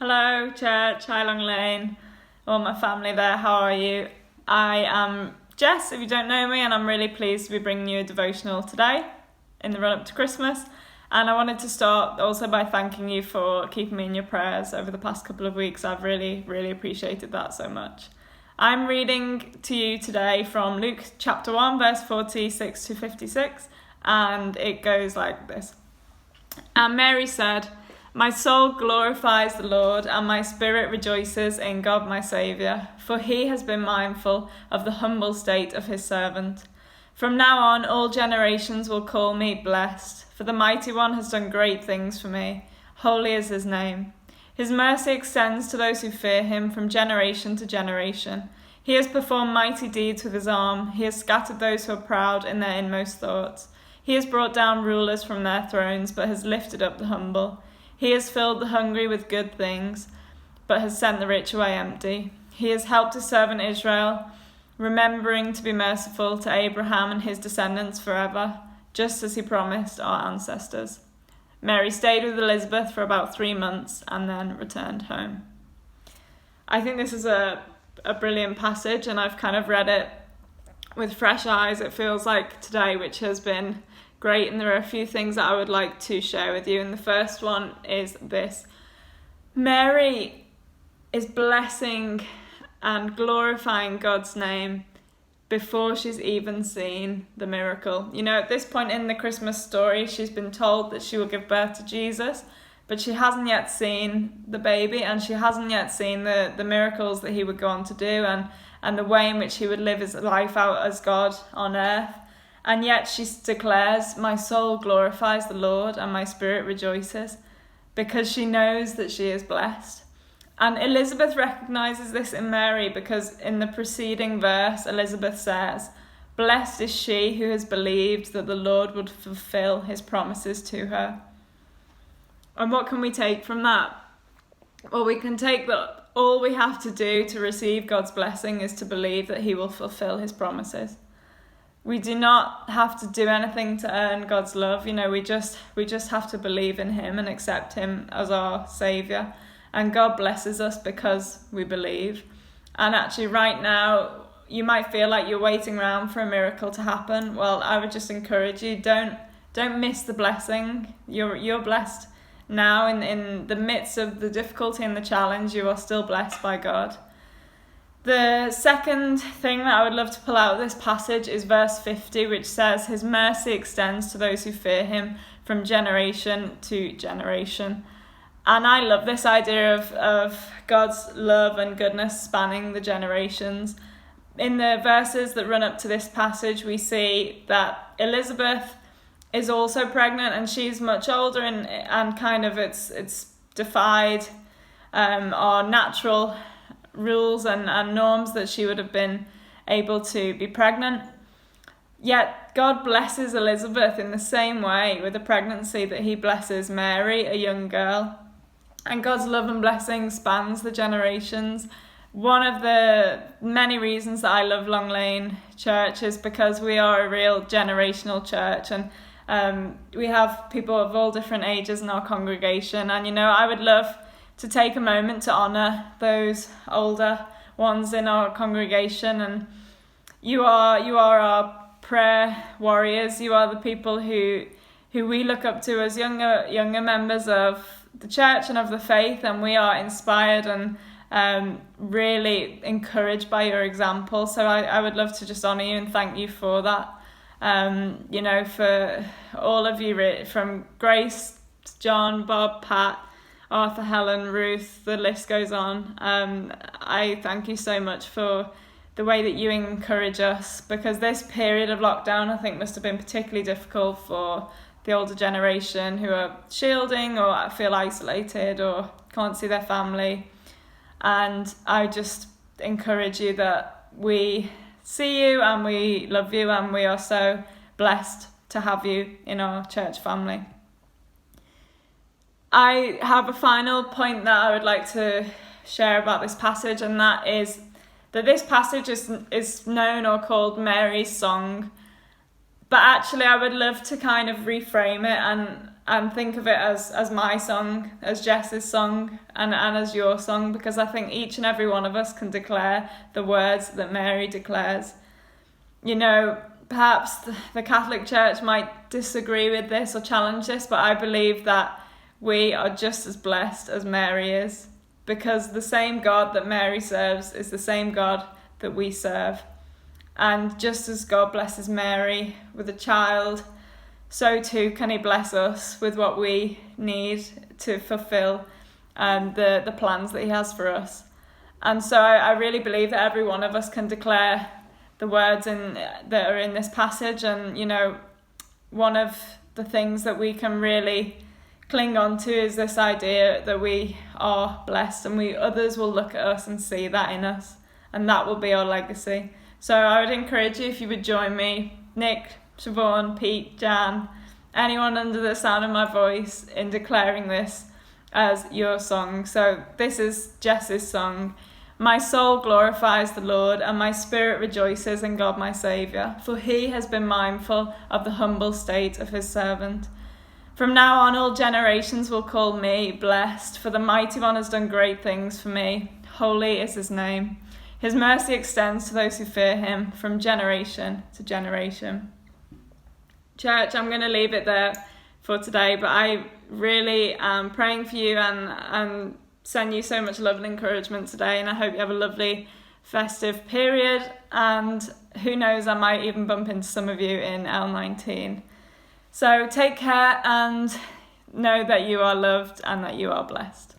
Hello, church. Hi, Long Lane. All my family there. How are you? I am Jess, if you don't know me, and I'm really pleased to be bringing you a devotional today in the run-up to Christmas. And I wanted to start also by thanking you for keeping me in your prayers over the past couple of weeks. I've really, really appreciated that so much. I'm reading to you today from Luke chapter 1, verse 46 to 56, and it goes like this. And Mary said, "My soul glorifies the Lord, and my spirit rejoices in God my Saviour, for he has been mindful of the humble state of his servant. From now on, all generations will call me blessed, for the Mighty One has done great things for me. Holy is his name. His mercy extends to those who fear him from generation to generation. He has performed mighty deeds with his arm. He has scattered those who are proud in their inmost thoughts. He has brought down rulers from their thrones, but has lifted up the humble. He has filled the hungry with good things, but has sent the rich away empty. He has helped his servant Israel, remembering to be merciful to Abraham and his descendants forever, just as he promised our ancestors." Mary stayed with Elizabeth for about 3 months and then returned home. I think this is a brilliant passage, and I've kind of read it with fresh eyes, it feels like today, which has been great, and there are a few things that I would like to share with you. And the first one is this: Mary is blessing and glorifying God's name before she's even seen the miracle. You know, at this point in the Christmas story, she's been told that she will give birth to Jesus, but she hasn't yet seen the baby, and she hasn't yet seen the miracles that he would go on to do, and the way in which he would live his life out as God on earth. And yet she declares, "My soul glorifies the Lord, and my spirit rejoices," because she knows that she is blessed. And Elizabeth recognises this in Mary, because in the preceding verse, Elizabeth says, "Blessed is she who has believed that the Lord would fulfil his promises to her." And what can we take from that? Well, we can take that all we have to do to receive God's blessing is to believe that he will fulfill his promises. We do not have to do anything to earn God's love. You know, we just have to believe in him and accept him as our saviour. And God blesses us because we believe. And actually right now, you might feel like you're waiting around for a miracle to happen. Well, I would just encourage you, don't miss the blessing. You're blessed now in the midst of the difficulty and the challenge. You are still blessed by God. The second thing that I would love to pull out of this passage is verse 50, which says, "His mercy extends to those who fear him from generation to generation." And I love this idea of God's love and goodness spanning the generations. In the verses that run up to this passage, we see that Elizabeth is also pregnant, and she's much older, and kind of it's defied our natural rules and norms that she would have been able to be pregnant. Yet God blesses Elizabeth in the same way with a pregnancy that he blesses Mary, a young girl. And God's love and blessing spans the generations. One of the many reasons that I love Long Lane Church is because we are a real generational church, and we have people of all different ages in our congregation. And, you know, I would love to take a moment to honour those older ones in our congregation. And you are our prayer warriors. You are the people who we look up to as younger members of the church and of the faith, and we are inspired and really encouraged by your example. So I would love to just honour you and thank you for that. You know, for all of you, from Grace, John, Bob, Pat, Arthur, Helen, Ruth, the list goes on. I thank you so much for the way that you encourage us, because this period of lockdown I think must have been particularly difficult for the older generation who are shielding or feel isolated or can't see their family. And I just encourage you that we see you and we love you, and we are so blessed to have you in our church family. I have a final point that I would like to share about this passage, and that is that this passage is known or called Mary's Song. But actually I would love to kind of reframe it and think of it as my song, as Jess's song, and as your song, because I think each and every one of us can declare the words that Mary declares. You know, perhaps the Catholic Church might disagree with this or challenge this, but I believe that we are just as blessed as Mary is, because the same God that Mary serves is the same God that we serve. And just as God blesses Mary with a child, so too can he bless us with what we need to fulfill the plans that he has for us. And so I really believe that every one of us can declare the words that are in this passage. And, you know, one of the things that we can really cling on to is this idea that we are blessed, and others will look at us and see that in us, and that will be our legacy. So I would encourage you, if you would join me, Nick, Siobhan, Pete, Jan, anyone under the sound of my voice, in declaring this as your song. So this is Jess's song. My soul glorifies the Lord, and my spirit rejoices in God my Saviour, for he has been mindful of the humble state of his servant. From now on all generations will call me blessed, for the Mighty One has done great things for me. Holy is his name. His mercy extends to those who fear him from generation to generation. Church, I'm going to leave it there for today, but I really am praying for you and send you so much love and encouragement today, and I hope you have a lovely festive period, and who knows, I might even bump into some of you in L19. So take care and know that you are loved and that you are blessed.